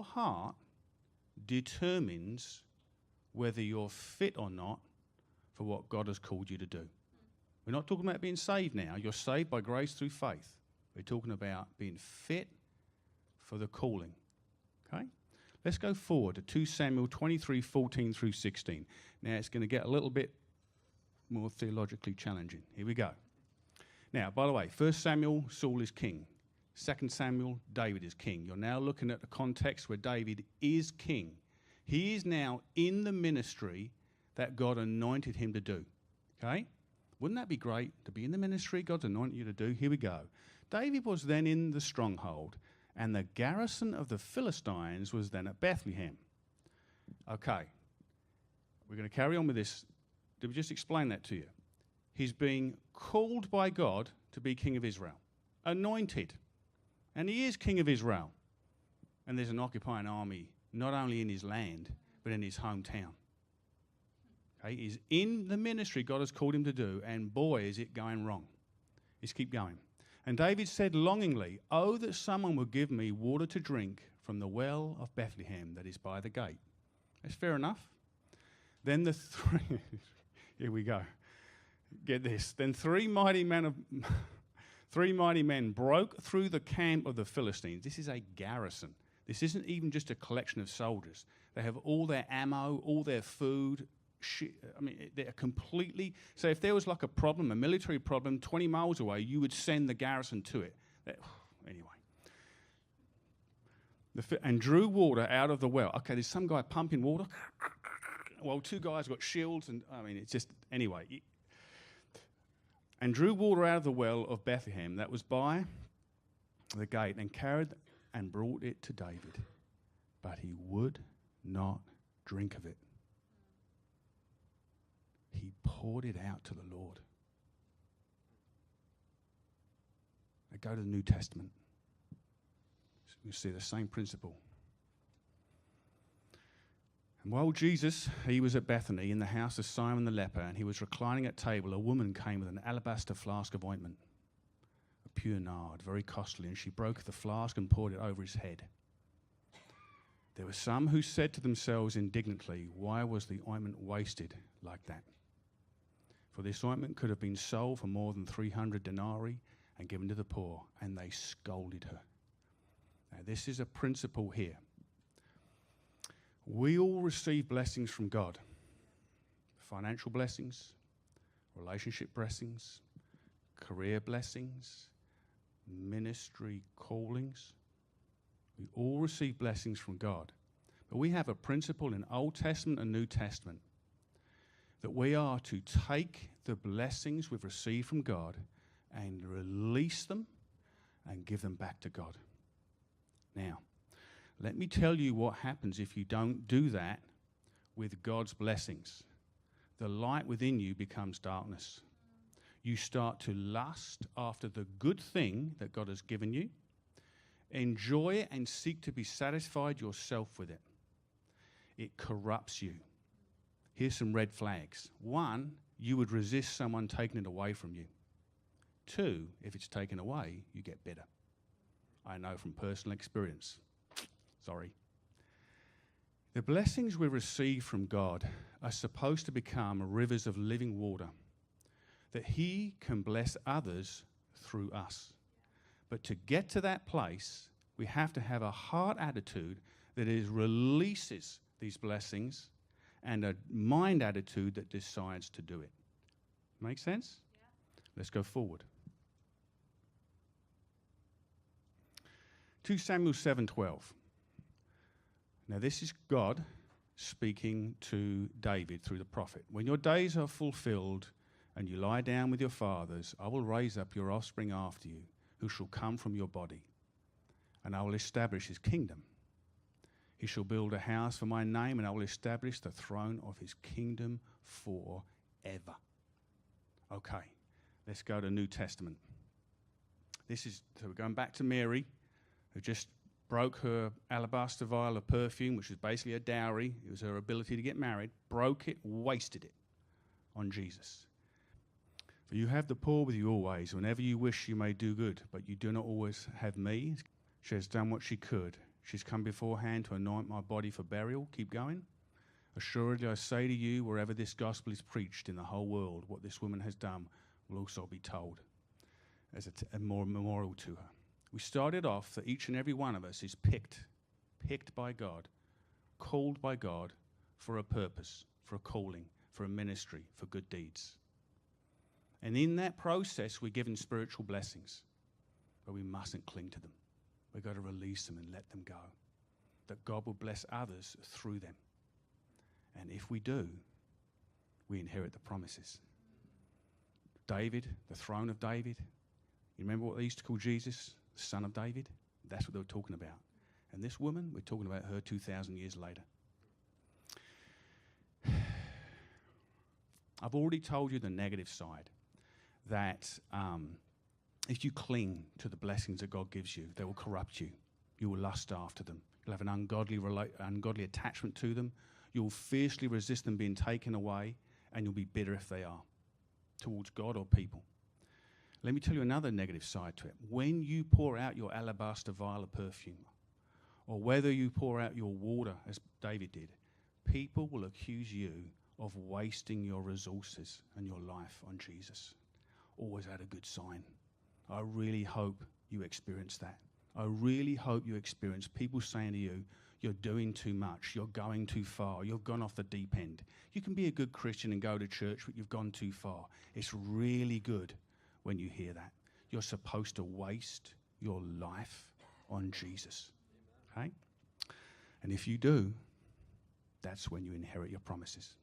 your heart determines whether you're fit or not for what God has called you to do. We're not talking about being saved now. You're saved by grace through faith. We're talking about being fit for the calling. Okay? Let's go forward to 2 Samuel 23:14 through 16. Now, it's going to get a little bit more theologically challenging. Here we go. Now, by the way, 1 Samuel, Saul is king. 2 Samuel, David is king. You're now looking at the context where David is king. He is now in the ministry that God anointed him to do. Okay? Wouldn't that be great to be in the ministry God's anointed you to do? Here we go. David was then in the stronghold, and the garrison of the Philistines was then at Bethlehem. Okay. We're going to carry on with this. Did we just explain that to you? He's being called by God to be king of Israel. Anointed. And he is king of Israel. And there's an occupying army, not only in his land, but in his hometown. Okay, he's in the ministry God has called him to do, and boy, is it going wrong. Let's keep going. And David said longingly, "Oh, that someone would give me water to drink from the well of Bethlehem that is by the gate." That's fair enough. Then the three, here we go. Get this. Then three mighty men broke through the camp of the Philistines. This is a garrison. This isn't even just a collection of soldiers. They have all their ammo, all their food. I mean, they're completely... So if there was like a problem, a military problem, 20 miles away, you would send the garrison to it. Anyway. And drew water out of the well. Okay, there's some guy pumping water. Well, two guys got shields, and I mean, it's just... Anyway. And drew water out of the well of Bethlehem that was by the gate, and carried and brought it to David. But he would not drink of it. He poured it out to the Lord. I go to the New Testament. You see the same principle. And while Jesus, he was at Bethany in the house of Simon the leper, and he was reclining at table, a woman came with an alabaster flask of ointment, a pure nard, very costly, and she broke the flask and poured it over his head. There were some who said to themselves indignantly, "Why was the ointment wasted like that? For this ointment could have been sold for more than 300 denarii and given to the poor." And they scolded her. Now, this is a principle here. We all receive blessings from God. Financial blessings, relationship blessings, career blessings, ministry callings. We all receive blessings from God. But we have a principle in Old Testament and New Testament that we are to take the blessings we've received from God and release them and give them back to God. Now, let me tell you what happens if you don't do that with God's blessings. The light within you becomes darkness. You start to lust after the good thing that God has given you, enjoy it and seek to be satisfied yourself with it. It corrupts you. Here's some red flags. 1, you would resist someone taking it away from you. 2, if it's taken away, you get better. I know from personal experience. Sorry. The blessings we receive from God are supposed to become rivers of living water, that he can bless others through us. But to get to that place, we have to have a heart attitude that releases these blessings and a mind attitude that decides to do it. Make sense? Yeah. Let's go forward. 2 Samuel 7:12. Now this is God speaking to David through the prophet. "When your days are fulfilled and you lie down with your fathers, I will raise up your offspring after you, who shall come from your body, and I will establish his kingdom. He shall build a house for my name, and I will establish the throne of his kingdom forever." Okay, let's go to New Testament. So we're going back to Mary, who just broke her alabaster vial of perfume, which was basically a dowry. It was her ability to get married. Broke it, wasted it on Jesus. "For you have the poor with you always. Whenever you wish, you may do good, but you do not always have me." She has done what she could, She's come beforehand to anoint my body for burial. Keep going. Assuredly, I say to you, wherever this gospel is preached in the whole world, what this woman has done will also be told as a more memorial to her. We started off that each and every one of us is picked by God, called by God for a purpose, for a calling, for a ministry, for good deeds. And in that process, we're given spiritual blessings, but we mustn't cling to them. We've got to release them and let them go, that God will bless others through them. And if we do, we inherit the promises. David, the throne of David, you remember what they used to call Jesus? The son of David? That's what they were talking about. And this woman, we're talking about her 2,000 years later. I've already told you the negative side, that if you cling to the blessings that God gives you, they will corrupt you. You will lust after them. You'll have an ungodly attachment to them. You'll fiercely resist them being taken away, and you'll be bitter if they are, towards God or people. Let me tell you another negative side to it. When you pour out your alabaster vial of perfume, or whether you pour out your water, as David did, people will accuse you of wasting your resources and your life on Jesus. Always had a good sign. I really hope you experience that. I really hope you experience people saying to you, you're doing too much, you're going too far, you've gone off the deep end. You can be a good Christian and go to church, but you've gone too far. It's really good when you hear that. You're supposed to waste your life on Jesus. Okay? And if you do, that's when you inherit your promises.